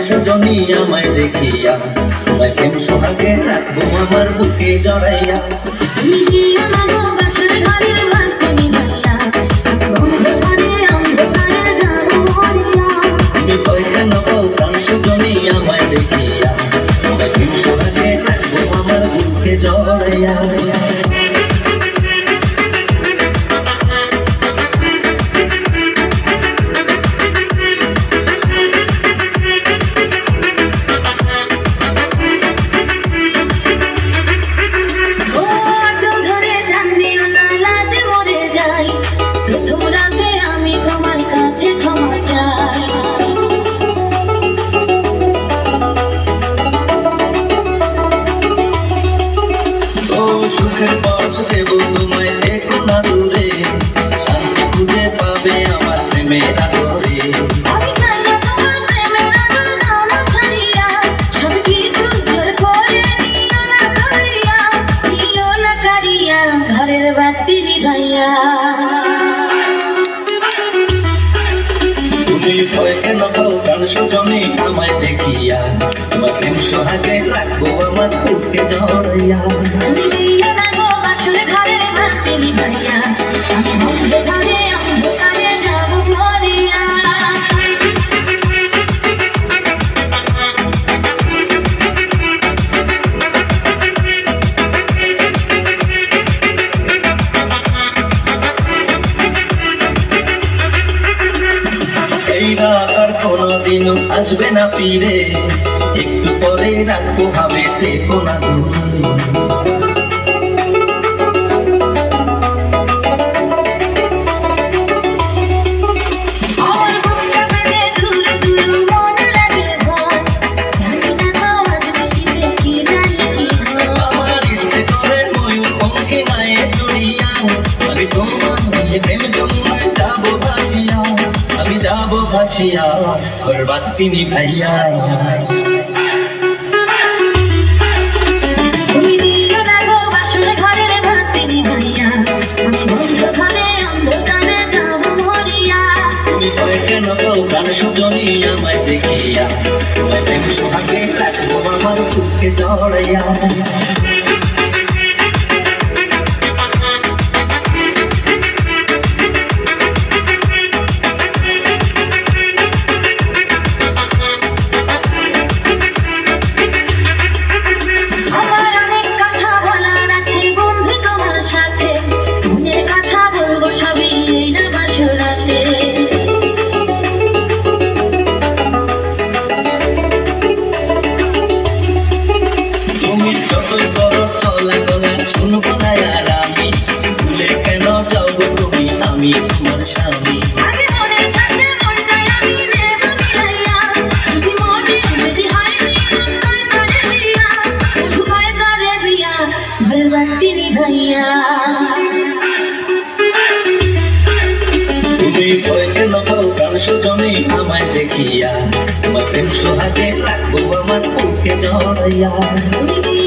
সজনী আমায় দেখিয়া, তোমায় প্রেম সোহাগে রাখবো আমার বুকে জড়াইয়া। তুমি ভয় কেন পাও প্রাণ সজনী আমায় দেখিয়া, তোমায় প্রেম সোহাগে রাখবো আমার বুকে জড়াইয়া। সুখের পথ দেব তোমায়, থেকো না দূরে, শান্তি খুঁজে পাবে আমার প্রেমের আদরে। আমি চাই না তোমার প্রেমের আদর দাও না ছাড়িয়া, সব কিছু জোর করে নিও না কারিয়া, ঘরের বাতি নিভাইয়া। তুমি ভয় কেন পাও প্রাণ সজনী আমায় দেখিয়া, তোমার প্রেম সোহাগে রাখবো আমার বুকে জড়াইয়া। তুমি দিও না গো বাসর ঘরের বাতি নিভাইয়া, আমি অন্ধকারে যাব মরিয়া। এই রাত আর কোনোদিনও আসবে না ফিরে, একটু পরে রাখবো ভাবে, থেকো না দূরে। আমার ইচ্ছে করে ময়ূর পঙ্খে গায়ে চড়িয়া, আমি তোমার নিয়ে প্রেম যমুনায় যাবো ভাসিয়া, আমি যাবো ভাসিয়া ঘর বাতি নিভাইয়া। তুমি দিও না গো বাসর ঘরের বাতি নিভাইয়া, আমি অন্ধকারে যাব মরিয়া। তুমি ভয় কেন পাও প্রাণ সজনী আমায় দেখিয়া, তোমায় প্রেম সোহাগে রাখবো আমার বুকে জড়াইয়া। আমার অনেক কথা বলার আছে বন্ধু তোমার সাথে, মনের কথা বলবো সবই এই না বাসরাতে। তুমি যতই করো চলাফেরা শুনবো না আর আমি, ভুলে কেন যাও গো তুমি, আমি তোমার স্বামী। আগে মনের সাথে মনটাই আমি দেব মিলাইয়া, যদি মনে যদি হয়নি মনটাই করে বিয়া, ভুলে করে বিয়া, ঘরের বাতি নিভাইয়া। তুমি ভয় কেন পাও প্রাণ সজনী আমায় দেখিয়া, তোমার প্রেম সোহাগে রাখবো আমার বুকে জড়াইয়া। তুমি